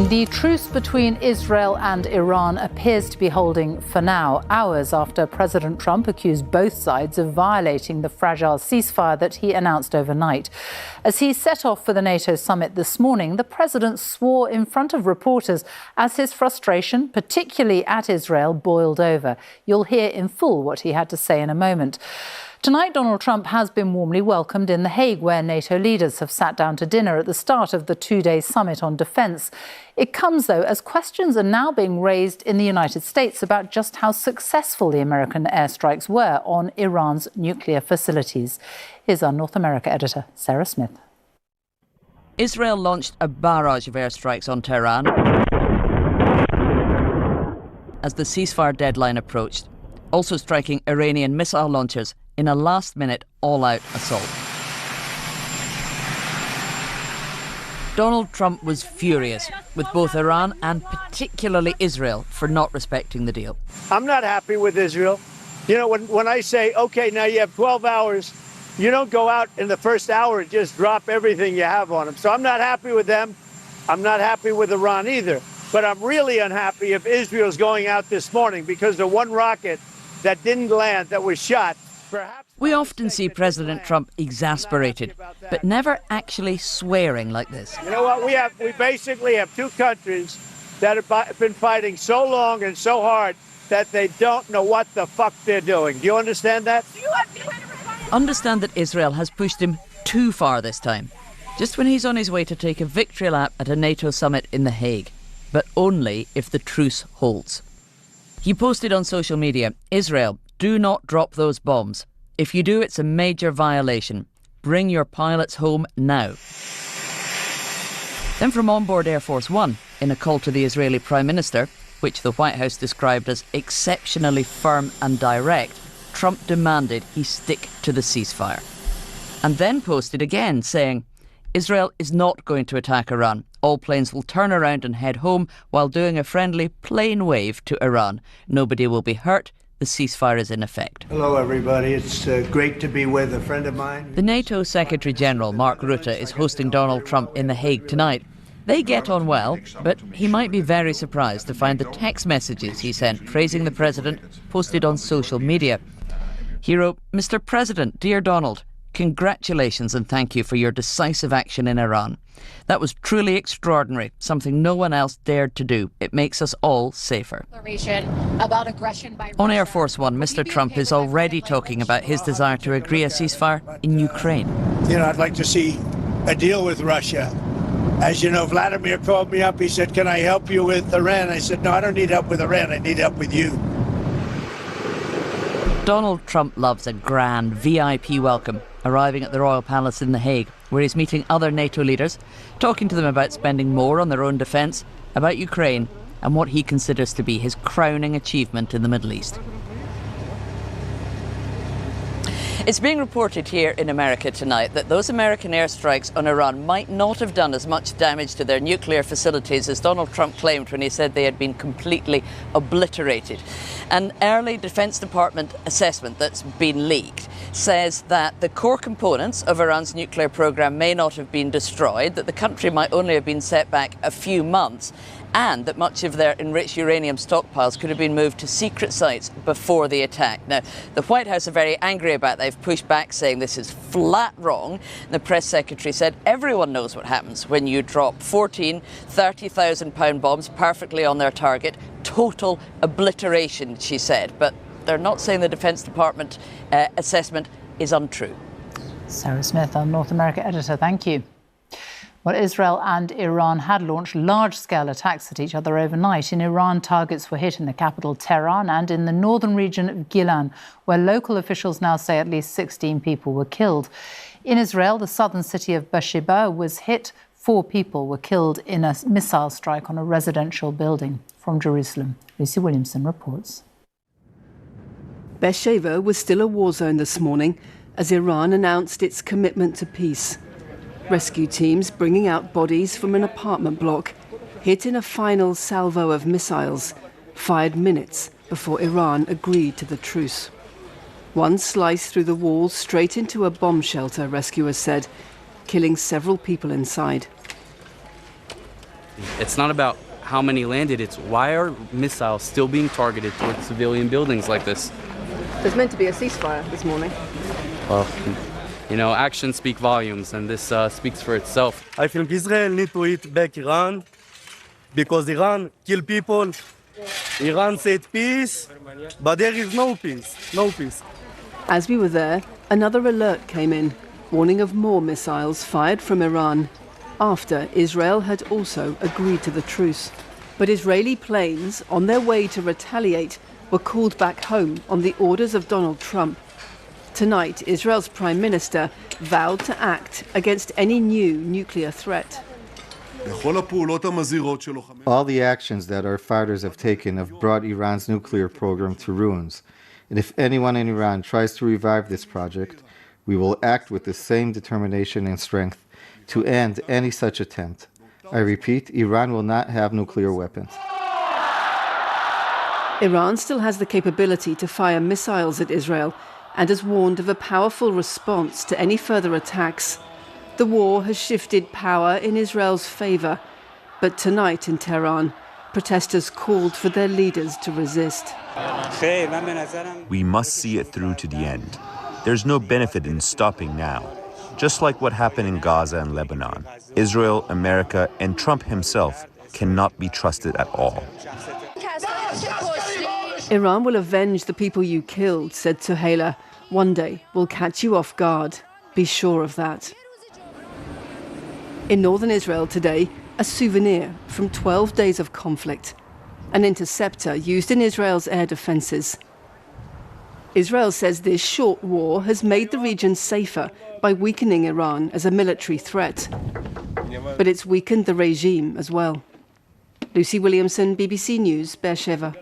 The truce between Israel and Iran appears to be holding for now, hours after President Trump accused both sides of violating the fragile ceasefire that he announced overnight. As he set off for the NATO summit this morning, the president swore in front of reporters as his frustration, particularly at Israel, boiled over. You'll hear in full what he had to say in a moment. Tonight, Donald Trump has been warmly welcomed in The Hague, where NATO leaders have sat down to dinner at the start of the two-day summit on defence. It comes, though, as questions are now being raised in the United States about just how successful the American airstrikes were on Iran's nuclear facilities. Here's our North America editor, Sarah Smith. Israel launched a barrage of airstrikes on Tehran as the ceasefire deadline approached, also striking Iranian missile launchers in a last-minute, all-out assault. Donald Trump was furious with both Iran and particularly Israel for not respecting the deal. I'm not happy with Israel. You know, when I say, OK, now you have 12 hours, you don't go out in the first hour and just drop everything you have on them. So I'm not happy with them. I'm not happy with Iran either. But I'm really unhappy if Israel's going out this morning because the one rocket that didn't land, that was shot. We often see President Trump exasperated, but never actually swearing like this. You know what? We basically have two countries that have been fighting so long and so hard that they don't know what the fuck they're doing. Do you understand that? Understand that Israel has pushed him too far this time, just when he's on his way to take a victory lap at a NATO summit in The Hague, but only if the truce holds. He posted on social media, Israel, do not drop those bombs. If you do, it's a major violation. Bring your pilots home now. Then from onboard Air Force One, in a call to the Israeli Prime Minister, which the White House described as exceptionally firm and direct, Trump demanded he stick to the ceasefire. And then posted again saying, Israel is not going to attack Iran. All planes will turn around and head home while doing a friendly plane wave to Iran. Nobody will be hurt. The ceasefire is in effect. Hello, everybody. It's great to be with a friend of mine. The NATO Secretary-General, Mark Rutte, is hosting Donald Trump in The Hague tonight. They get on well, but he might be very surprised to find the text messages he sent praising the president posted on social media. He wrote, Mr. President, dear Donald, congratulations and thank you for your decisive action in Iran. That was truly extraordinary, something no one else dared to do. It makes us all safer. About aggression by On Air Force One, Mr. Trump is already talking about his desire to agree a ceasefire in Ukraine. You know, I'd like to see a deal with Russia. As you know, Vladimir called me up. He said, can I help you with Iran? I said, no, I don't need help with Iran. I need help with you. Donald Trump loves a grand VIP welcome, arriving at the Royal Palace in The Hague, where he's meeting other NATO leaders, talking to them about spending more on their own defence, about Ukraine, and what he considers to be his crowning achievement in the Middle East. It's being reported here in America tonight that those American airstrikes on Iran might not have done as much damage to their nuclear facilities as Donald Trump claimed when he said they had been completely obliterated. An early Defense Department assessment that's been leaked says that the core components of Iran's nuclear program may not have been destroyed, that the country might only have been set back a few months, and that much of their enriched uranium stockpiles could have been moved to secret sites before the attack. Now, the White House are very angry about that. They've pushed back, saying this is flat wrong. The press secretary said everyone knows what happens when you drop 14 30,000-pound bombs perfectly on their target. Total obliteration, she said. But they're not saying the Defense Department assessment is untrue. Sarah Smith, our North America editor, thank you. Well, Israel and Iran had launched large-scale attacks at each other overnight. In Iran, targets were hit in the capital, Tehran, and in the northern region of Gilan, where local officials now say at least 16 people were killed. In Israel, the southern city of Beersheba was hit. 4 people were killed in a missile strike on a residential building. From Jerusalem, Lucy Williamson reports. Beersheba was still a war zone this morning as Iran announced its commitment to peace. Rescue teams bringing out bodies from an apartment block hit in a final salvo of missiles, fired minutes before Iran agreed to the truce. One sliced through the walls straight into a bomb shelter, rescuers said, killing several people inside. It's not about how many landed, it's why are missiles still being targeted towards civilian buildings like this? There's meant to be a ceasefire this morning. Well, actions speak volumes, and this speaks for itself. I think Israel need to hit back Iran because Iran kill people. Iran said peace, but there is no peace, no peace. As we were there, another alert came in, warning of more missiles fired from Iran, after Israel had also agreed to the truce. But Israeli planes, on their way to retaliate, were called back home on the orders of Donald Trump. Tonight, Israel's Prime Minister vowed to act against any new nuclear threat. All the actions that our fighters have taken have brought Iran's nuclear program to ruins. And if anyone in Iran tries to revive this project, we will act with the same determination and strength to end any such attempt. I repeat, Iran will not have nuclear weapons. Iran still has the capability to fire missiles at Israel and has warned of a powerful response to any further attacks. The war has shifted power in Israel's favor, but tonight in Tehran, protesters called for their leaders to resist. We must see it through to the end. There's no benefit in stopping now. Just like what happened in Gaza and Lebanon, Israel, America, and Trump himself cannot be trusted at all. Iran will avenge the people you killed, said Suhaila. One day we'll catch you off guard. Be sure of that. In northern Israel today, a souvenir from 12 days of conflict. An interceptor used in Israel's air defenses. Israel says this short war has made the region safer by weakening Iran as a military threat. But it's weakened the regime as well. Lucy Williamson, BBC News, Beersheba.